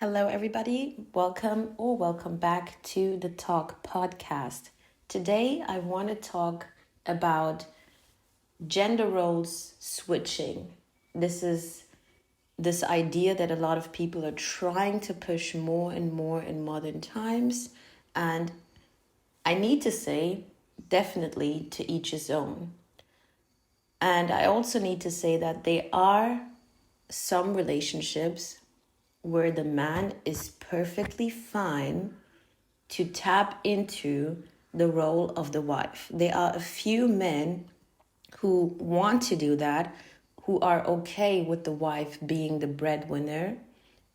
Hello, everybody. Welcome back to the Talk podcast. Today, I want to talk about gender roles switching. This is this idea that a lot of people are trying to push more and more in modern times. And I need to say, definitely to each his own. And I also need to say that there are some relationships where the man is perfectly fine to tap into the role of the wife. There are a few men who want to do that, who are okay with the wife being the breadwinner,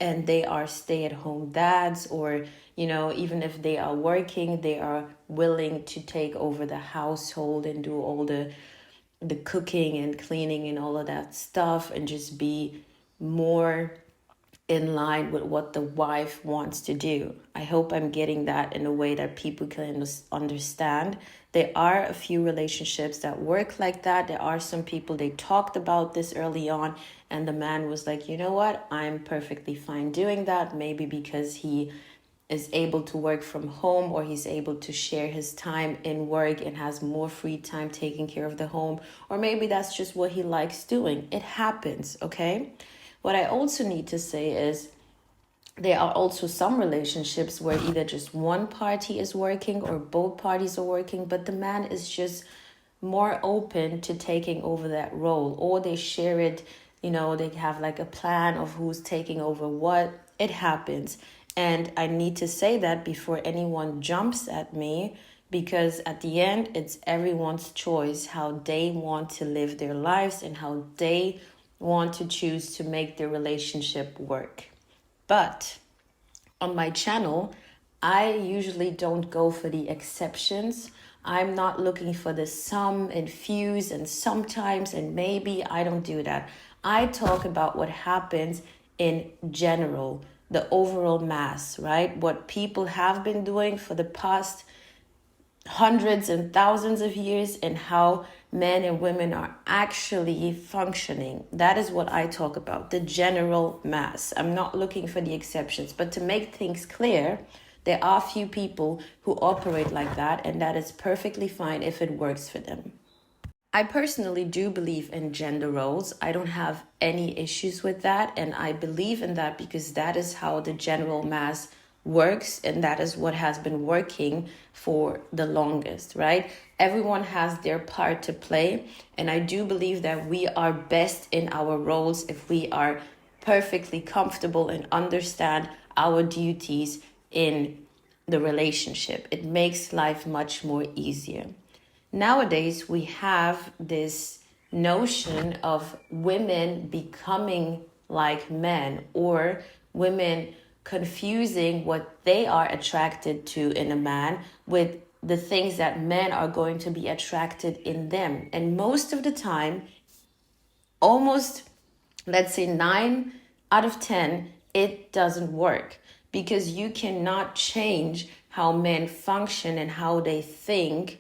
and they are stay-at-home dads, or even if they are working, they are willing to take over the household and do all the cooking and cleaning and all of that stuff, and just be more in line with what the wife wants to do. I hope I'm getting that in a way that people can understand. There are a few relationships that work like that. There are some people, they talked about this early on, and the man was like, you know what, I'm perfectly fine doing that. Maybe because he is able to work from home, or he's able to share his time in work and has more free time taking care of the home, or maybe that's just what he likes doing. It happens, okay? What I also need to say is there are also some relationships where either just one party is working or both parties are working, but the man is just more open to taking over that role, or they share it, they have like a plan of who's taking over what. It happens. And I need to say that before anyone jumps at me, because at the end, it's everyone's choice how they want to live their lives and how they want to choose to make their relationship work. But on my channel, I usually don't go for the exceptions. I'm not looking for the some and fews and sometimes and maybe. I don't do that. I talk about what happens in general, the overall mass, right? What people have been doing for the past hundreds and thousands of years, and how men and women are actually functioning. That is what I talk about, the general mass. I'm not looking for the exceptions, but to make things clear, there are few people who operate like that, and that is perfectly fine if it works for them. I personally do believe in gender roles. I don't have any issues with that, and I believe in that because that is how the general mass works, and that is what has been working for the longest, right? Everyone has their part to play, and I do believe that we are best in our roles if we are perfectly comfortable and understand our duties in the relationship. It makes life much more easier. Nowadays, we have this notion of women becoming like men, or women confusing what they are attracted to in a man with the things that men are going to be attracted in them. And most of the time, almost, let's say 9 out of 10, it doesn't work, because you cannot change how men function and how they think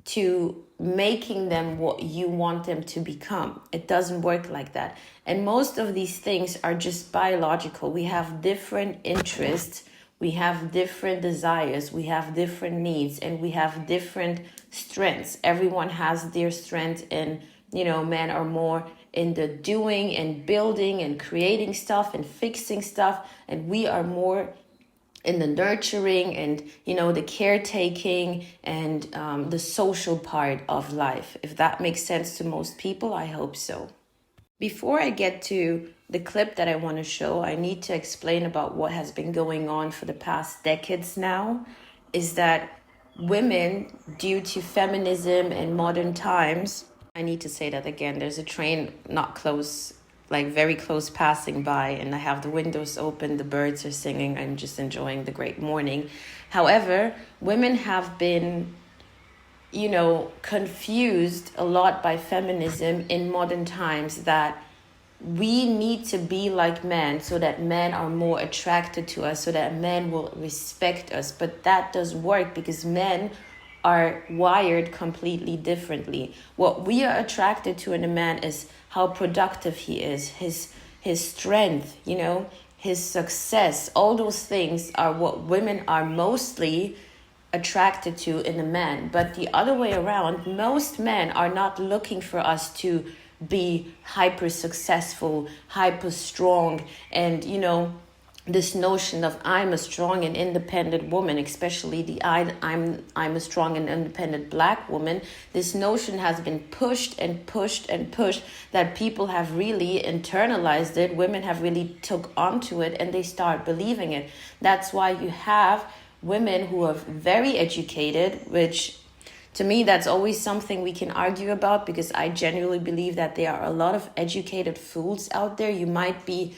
to making them what you want them to become. It doesn't work like that. And most of these things are just biological. We have different interests, we have different desires, we have different needs, and we have different strengths. Everyone has their strength, and men are more in the doing and building and creating stuff and fixing stuff, and we are more in the nurturing and the caretaking and the social part of life. If that makes sense to most people, I hope so. Before I get to the clip that I want to show, I need to explain about what has been going on for the past decades now. Is that women, due to feminism and modern times, I need to say that again, there's a train not close, like very close, passing by, and I have the windows open, the birds are singing, I'm just enjoying the great morning. However, women have been confused a lot by feminism in modern times, that we need to be like men so that men are more attracted to us, so that men will respect us. But that doesn't work, because men are wired completely differently. What we are attracted to in a man is how productive he is, his strength, his success, all those things are what women are mostly attracted to in a man. But the other way around, most men are not looking for us to be hyper successful, hyper strong, and this notion of I'm a strong and independent woman, especially I'm a strong and independent black woman. This notion has been pushed and pushed and pushed, that people have really internalized it. Women have really took onto it, and they start believing it. That's why you have women who are very educated, which to me, that's always something we can argue about, because I genuinely believe that there are a lot of educated fools out there. You might be,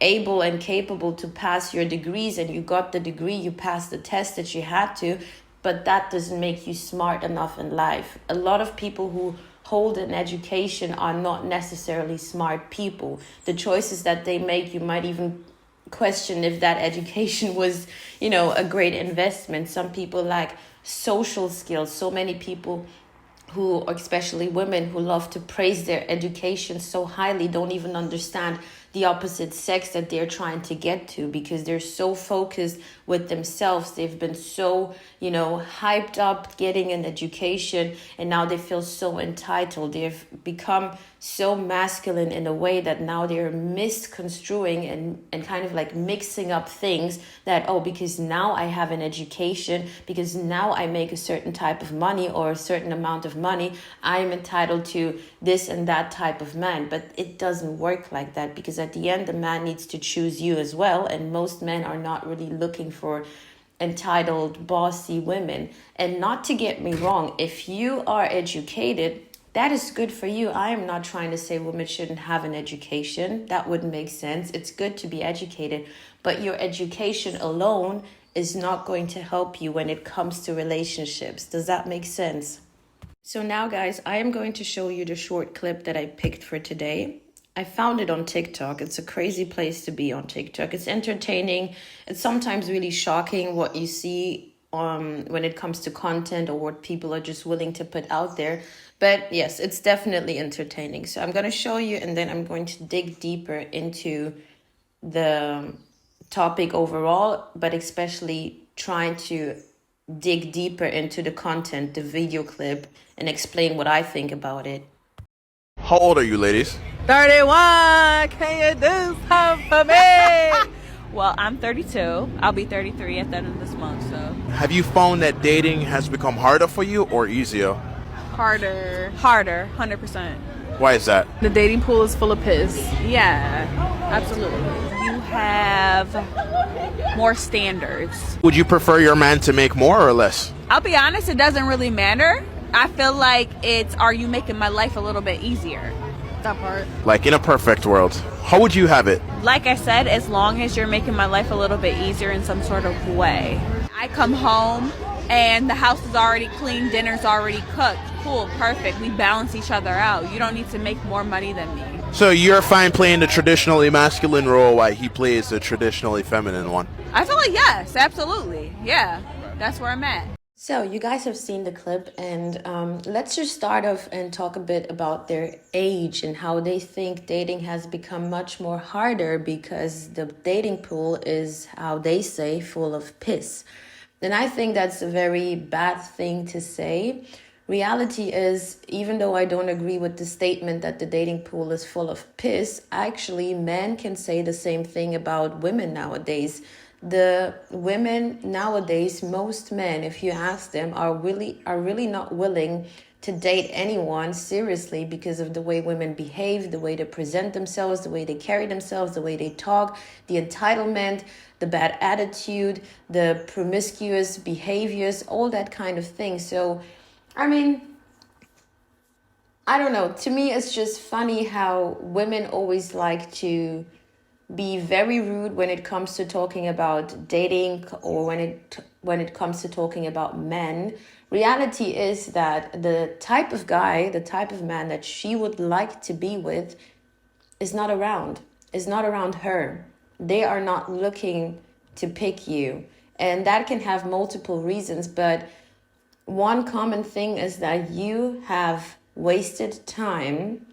able and capable to pass your degrees, and you got the degree, you passed the test that you had to, but that doesn't make you smart enough in life. A lot of people who hold an education are not necessarily smart people. The choices that they make, you might even question if that education was, a great investment. Some people lack social skills. So many people who, especially women, who love to praise their education so highly, don't even understand the opposite sex that they're trying to get to, because they're so focused with themselves. They've been so, hyped up getting an education, and now they feel so entitled. They've become so masculine in a way that now they're misconstruing and kind of like mixing up things that, because now I have an education, because now I make a certain type of money or a certain amount of money, I'm entitled to this and that type of man. But it doesn't work like that, because at the end, the man needs to choose you as well. And most men are not really looking for entitled, bossy women. And not to get me wrong, if you are educated, that is good for you. I am not trying to say women shouldn't have an education. That wouldn't make sense. It's good to be educated, but your education alone is not going to help you when it comes to relationships. Does that make sense? So now, guys, I am going to show you the short clip that I picked for today. I found it on TikTok. It's a crazy place to be on TikTok. It's entertaining. It's sometimes really shocking what you see when it comes to content, or what people are just willing to put out there. But yes, it's definitely entertaining. So I'm going to show you, and then I'm going to dig deeper into the topic overall, but especially trying to dig deeper into the content, the video clip, and explain what I think about it. How old are you, ladies? 31. Can you do something for me? Well, I'm 32. I'll be 33 at the end of this month. So Have you found that dating has become harder for you or easier? harder, 100%. Why is that? The dating pool is full of piss. Yeah, absolutely. You have more standards. Would you prefer your man to make more or less? I'll be honest, it doesn't really matter. I feel like it's, are you making my life a little bit easier? That part. Like in a perfect world, how would you have it? Like I said, as long as you're making my life a little bit easier in some sort of way. I come home and the house is already clean, dinner's already cooked. Cool, perfect. We balance each other out. You don't need to make more money than me. So you're fine playing the traditionally masculine role while he plays the traditionally feminine one? I feel like yes, absolutely. Yeah, that's where I'm at. So you guys have seen the clip, and let's just start off and talk a bit about their age and how they think dating has become much more harder because the dating pool is, how they say, full of piss. And I think that's a very bad thing to say. Reality is, even though I don't agree with the statement that the dating pool is full of piss, actually men can say the same thing about women nowadays. The women nowadays, most men, if you ask them, are really not willing to date anyone seriously because of the way women behave, the way they present themselves, the way they carry themselves, the way they talk, the entitlement, the bad attitude, the promiscuous behaviors, all that kind of thing. So, I mean, I don't know. To me, it's just funny how women always like to be very rude when it comes to talking about dating, or when it comes to talking about men. Reality is that the type of guy, the type of man that she would like to be with is not around her. They are not looking to pick you, and that can have multiple reasons, but one common thing is that you have wasted time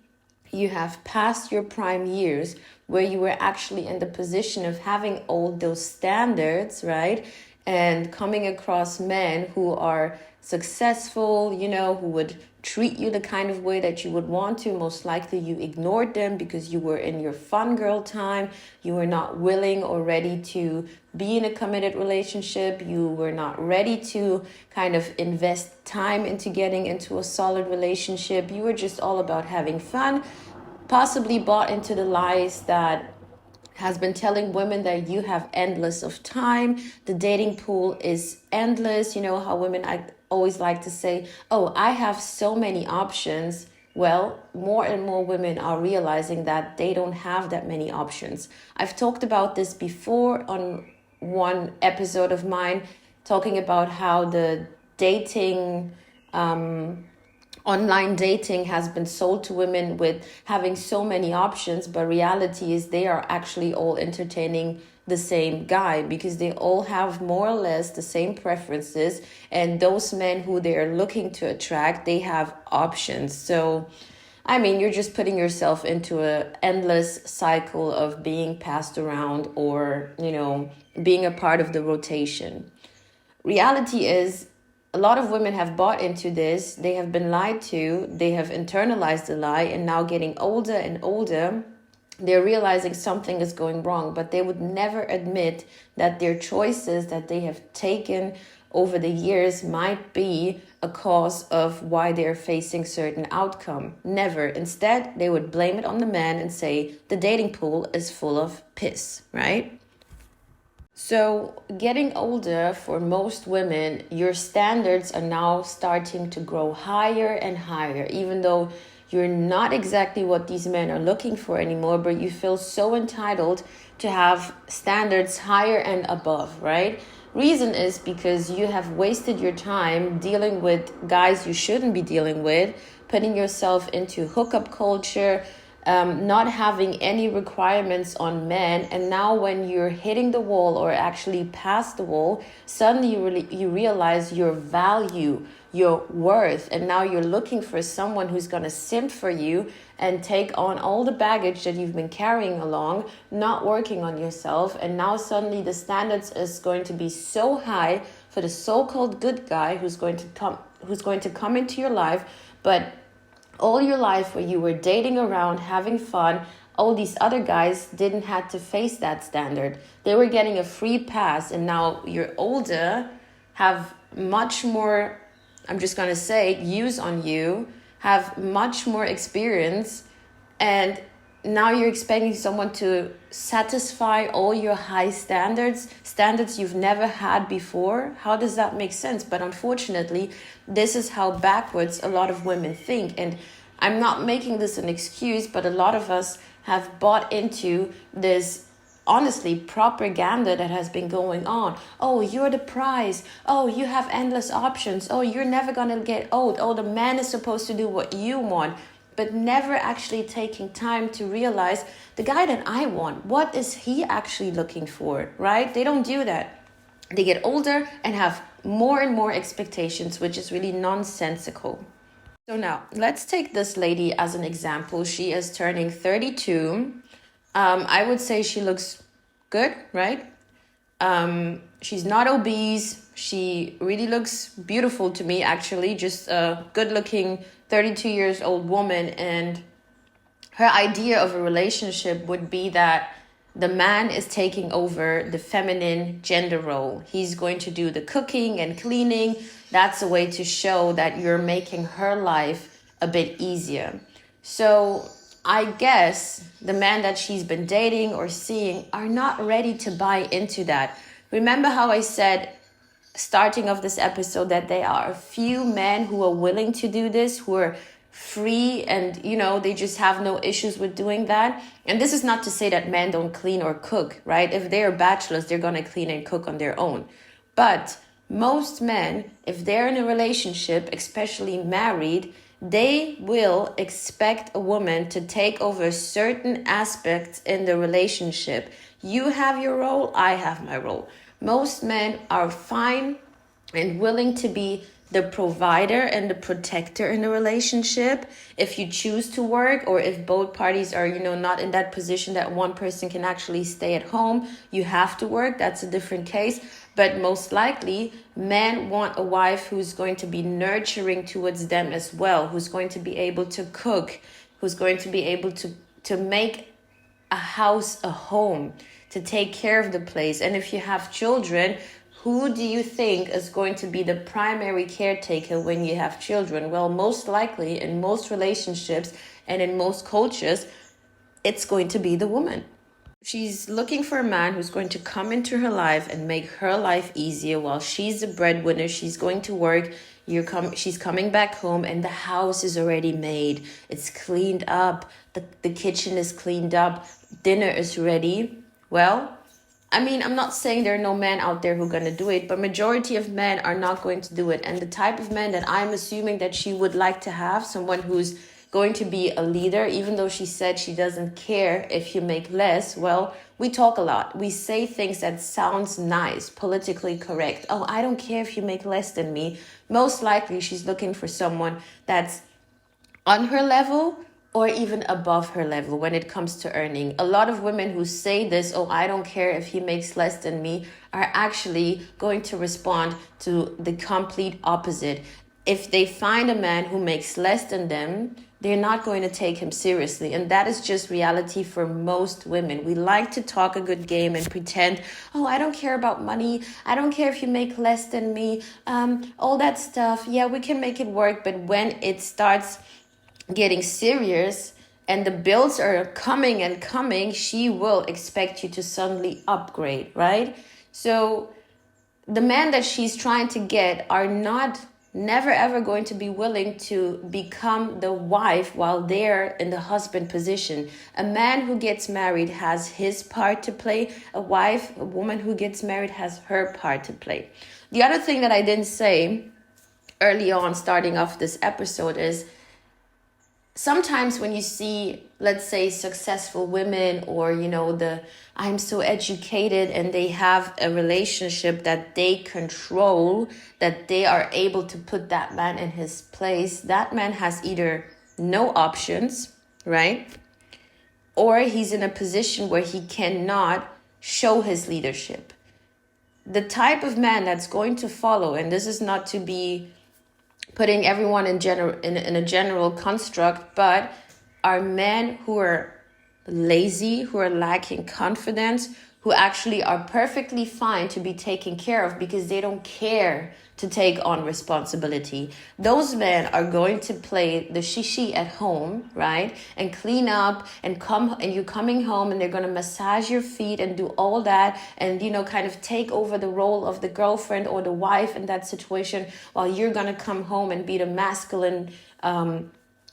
you have passed your prime years where you were actually in the position of having all those standards, right? And coming across men who are successful, who would treat you the kind of way that you would want to. Most likely you ignored them because you were in your fun girl time. You were not willing or ready to be in a committed relationship. You were not ready to kind of invest time into getting into a solid relationship. You were just all about having fun, possibly bought into the lies that has been telling women that you have endless of time. The dating pool is endless. You know how women always like to say, oh, I have so many options. Well, more and more women are realizing that they don't have that many options. I've talked about this before on one episode of mine, talking about how the dating online dating has been sold to women with having so many options, but reality is they are actually all entertaining the same guy because they all have more or less the same preferences, and those men who they are looking to attract, they have options. So I mean, you're just putting yourself into an endless cycle of being passed around or, being a part of the rotation. Reality is, a lot of women have bought into this. They have been lied to. They have internalized the lie, and now getting older and older, they're realizing something is going wrong, but they would never admit that their choices that they have taken over the years might be a cause of why they're facing certain outcome. Never. Instead, they would blame it on the man and say the dating pool is full of piss, right? So getting older, for most women, your standards are now starting to grow higher and higher, even though you're not exactly what these men are looking for anymore, but you feel so entitled to have standards higher and above, right? Reason is because you have wasted your time dealing with guys you shouldn't be dealing with, putting yourself into hookup culture, not having any requirements on men, and now when you're hitting the wall or actually past the wall, suddenly you realize your value, your worth, and now you're looking for someone who's going to simp for you and take on all the baggage that you've been carrying along, not working on yourself, and now suddenly the standards is going to be so high for the so-called good guy who's going to come into your life, but all your life where you were dating around, having fun, all these other guys didn't have to face that standard. They were getting a free pass, and now you're older, have much more, I'm just going to say, use on you, have much more experience, and now you're expecting someone to satisfy all your high standards you've never had before. How does that make sense? But unfortunately, this is how backwards a lot of women think. And I'm not making this an excuse, but a lot of us have bought into this, honestly, propaganda that has been going on. Oh, you're the prize. Oh, you have endless options. Oh, you're never going to get old. Oh, the man is supposed to do what you want. But never actually taking time to realize the guy that I want, what is he actually looking for, right? They don't do that. They get older and have more and more expectations, which is really nonsensical. So now, let's take this lady as an example. She is turning 32. I would say she looks good, right? She's not obese. She really looks beautiful to me, actually. Just a good-looking 32 years old woman. And her idea of a relationship would be that the man is taking over the feminine gender role. He's going to do the cooking and cleaning. That's a way to show that you're making her life a bit easier. So I guess the men that she's been dating or seeing are not ready to buy into that. Remember how I said, starting of this episode, that there are a few men who are willing to do this, who are free and, they just have no issues with doing that. And this is not to say that men don't clean or cook, right? If they're bachelors, they're going to clean and cook on their own. But most men, if they're in a relationship, especially married, they will expect a woman to take over certain aspects in the relationship. You have your role, I have my role. Most men are fine and willing to be the provider and the protector in the relationship. If you choose to work, or if both parties are, not in that position that one person can actually stay at home, you have to work. That's a different case. But most likely, men want a wife who's going to be nurturing towards them as well, who's going to be able to cook, who's going to be able to make a house a home, to take care of the place. And if you have children, who do you think is going to be the primary caretaker when you have children? Well, most likely in most relationships and in most cultures, it's going to be the woman. She's looking for a man who's going to come into her life and make her life easier while she's the breadwinner. She's going to work. She's coming back home and the house is already made. It's cleaned up. The kitchen is cleaned up. Dinner is ready. Well, I'm not saying there are no men out there who are going to do it, but majority of men are not going to do it. And the type of man that I'm assuming that she would like to have, someone who's going to be a leader, even though she said she doesn't care if you make less. Well, we talk a lot. We say things that sounds nice, politically correct. Oh, I don't care if you make less than me. Most likely she's looking for someone that's on her level or even above her level when it comes to earning. A lot of women who say this, oh, I don't care if he makes less than me, are actually going to respond to the complete opposite. If they find a man who makes less than them, they're not going to take him seriously. And that is just reality for most women. We like to talk a good game and pretend, oh, I don't care about money. I don't care if you make less than me. All that stuff. Yeah, we can make it work. But when it starts getting serious and the bills are coming and coming, she will expect you to suddenly upgrade, right? So the man that she's trying to get are never ever going to be willing to become the wife while they're in the husband position. A man who gets married has his part to play. A woman who gets married has her part to play. The other thing that I didn't say early on starting off this episode is sometimes when you see, let's say, successful women or, I'm so educated and they have a relationship that they control, that they are able to put that man in his place, that man has either no options, right? Or he's in a position where he cannot show his leadership. The type of man that's going to follow, and this is not to be putting everyone in a general construct, but are men who are lazy, who are lacking confidence, who actually are perfectly fine to be taken care of because they don't care to take on responsibility. Those men are going to play the shishi at home, right? And clean up and you're coming home and they're going to massage your feet and do all that and, kind of take over the role of the girlfriend or the wife in that situation while you're going to come home and be the masculine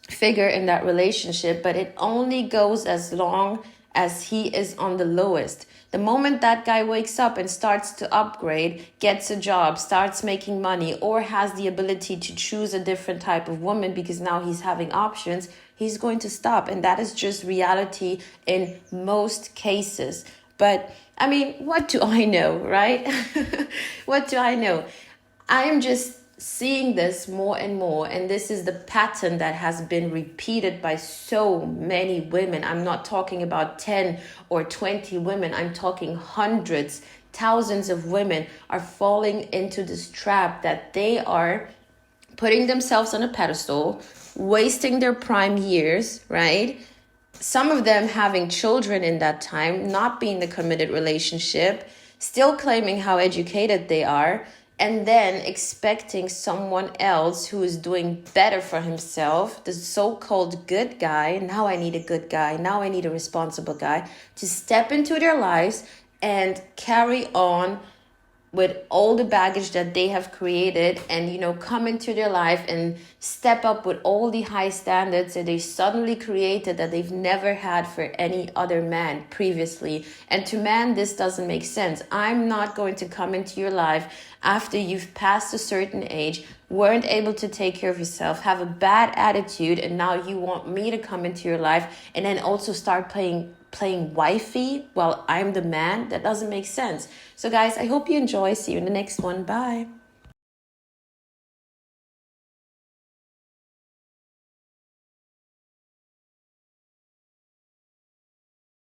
figure in that relationship. But it only goes as long as he is on the lowest. The moment that guy wakes up and starts to upgrade, gets a job, starts making money, or has the ability to choose a different type of woman because now he's having options, he's going to stop. And that is just reality in most cases. But what do I know, right? What do I know? I am just seeing this more and more, and this is the pattern that has been repeated by so many women. I'm not talking about 10 or 20 women. I'm talking hundreds, thousands of women are falling into this trap that they are putting themselves on a pedestal, wasting their prime years, right? Some of them having children in that time, not being in a committed relationship, still claiming how educated they are, and then expecting someone else who is doing better for himself, the so-called good guy, now I need a good guy, now I need a responsible guy, to step into their lives and carry on with all the baggage that they have created and, come into their life and step up with all the high standards that they suddenly created that they've never had for any other man previously. And to man, this doesn't make sense. I'm not going to come into your life after you've passed a certain age, weren't able to take care of yourself, have a bad attitude, and now you want me to come into your life and then also start playing wifey while I'm the man. That doesn't make sense. So guys, I hope you enjoy. See you in the next one. Bye.